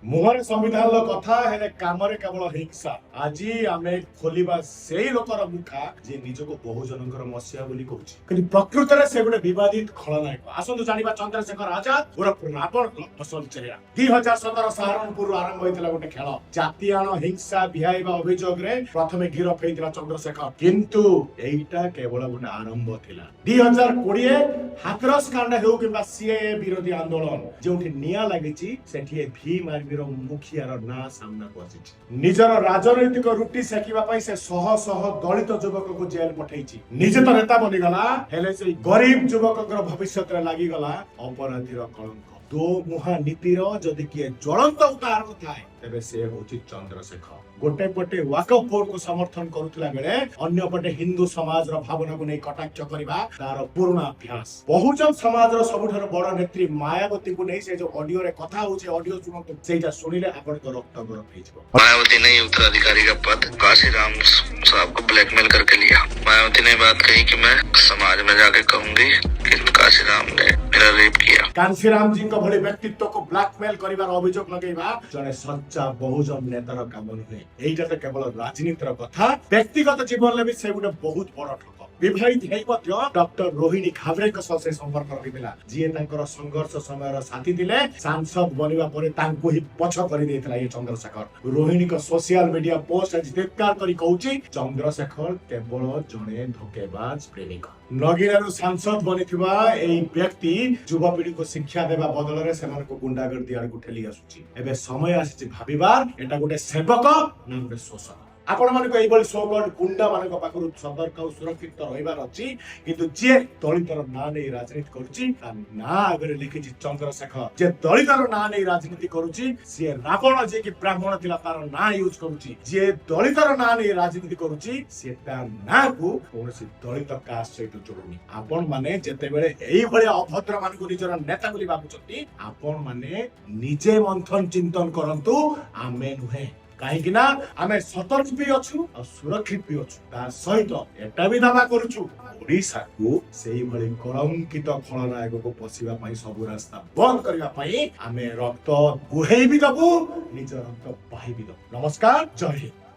मुहर संविधान कथा हेले कामरे केवल हिंसा आज आमे खोलिबा सेही लोकर मुखा जे निजको बहुजनकर मसिया बोली कहूची किंतु प्रकृत रे से गुटे विवादित खलनायक आसंतु जानिबा चंद्रशेखर आजाद उर्फ रावण को असल चेहरा 2017 सहारनपुर आरंभ होइतला गुटे खेल जातीयाण हिंसा बिहाइबा अभियोग रे प्रथमे गिरफ हेइतला चंद्रशेखर किंतु एइटा केवल गुटे आरंभ थिला 2020 हाथरस कांड हेउ किबा सीएए विरोधी आंदोलन जोठी निया लागिची सेठी भीम आर्मीर मुखियार ना सामना को आसी निजर राजनैतिक रुटी सेकिबा पई से शह शह दलित युवक को जेल पठाइची निजे तो नेता बनी गला हेले से गरीब युवककर भविष्य रे लागि गला अपराधीर कलंक दो मुहा नीतिर जदि किए ज्वलंत उदाहरण थाए तेबे से होची चंद्रशेखर गोटे पटे वाकफ बोर्ड को समर्थन करुतला बेले अन्य पटे हिंदू समाज रो भावना को नै कटाक्ष करबा तार पूर्ण अभ्यास बहुजन समाज रो सबुठार बड़ नेत्री मायावती को नै से जो ऑडियो रे कथा होचे ऑडियो सुनतो सेटा सुनिले आपन को रक्त गरम हो जिवो। मायावती ने उत्तराधिकारी का पद काशीराम साहब को ब्लैकमेल करके लिया। मायावती ने बात कही कि मैं समाज में जाके कहूंगी कि काशीराम ने मेरा रेप किया। कांशीराम जी को भले व्यक्तित्व को ब्लैकमेल करिवार अभियोग लगेबा जने सच्चा बहुजन नेतार काम नुहे एइटा त केवल राजनीतिर कथा व्यक्तिगत जीवन ले भी से गुटे बहुत बड़ ठक विवाहित हेइ मध्य डॉक्टर रोहिणी खाबरे को से संपर्क रखिथिला जिए तांकर संघर्ष समय साथी थिले सांसद बनिबा परे तांको ही पछ करि देथिला ये चंद्रशेखर रोहिणी को सोशल मीडिया पोस्ट आज चित्कार करी कहूची चंद्रशेखर केवल जने धोकेबाज प्रेमिक नगीनारु सांसद बनिथिबा एई व्यक्ति युवपीढ़ी को शिक्षा देबा बदल रे सेमान को गुंडागर्दी आड़ ठेली आसुची एबे समय आसी भाबिबार एटा गोटे सेवक ना गोटे शोषक आपण मानको एई बळी सोगड गुंडा मानको पाखरु सतर्क और सुरक्षित रहिबार अछि किंतु जे दलितर ना नै राजनीति करूची ता ना आगरे लिखिछि चंद्रशेखर जे दलितर ना नै राजनीति करूची से रावण जे कि ब्राह्मण थिला तार ना यूज करूची जे दलितर ना नै राजनीति करूची से तार ना को कोनसी दलित कास्ट सहित जोडुनी आपण माने जेते बेले एई भଳି अभद्र मानको निजर नेता बोली भाबुचंती आपण माने निजे मंथन चिंतन करंतु आमे नुहे कहीं आमे सतर्क भी अच्छु और सुरक्षित भी अच्छु ता सहित एटा भी दावा करूछु ओडिसा को सेही भली कलंकित खलनायक को पसिबा पई सब रास्ता बंद करिबा पई आमे रक्त गुहेई भी दबु निज रक्त बाही भी दबु। नमस्कार, जय हिंद।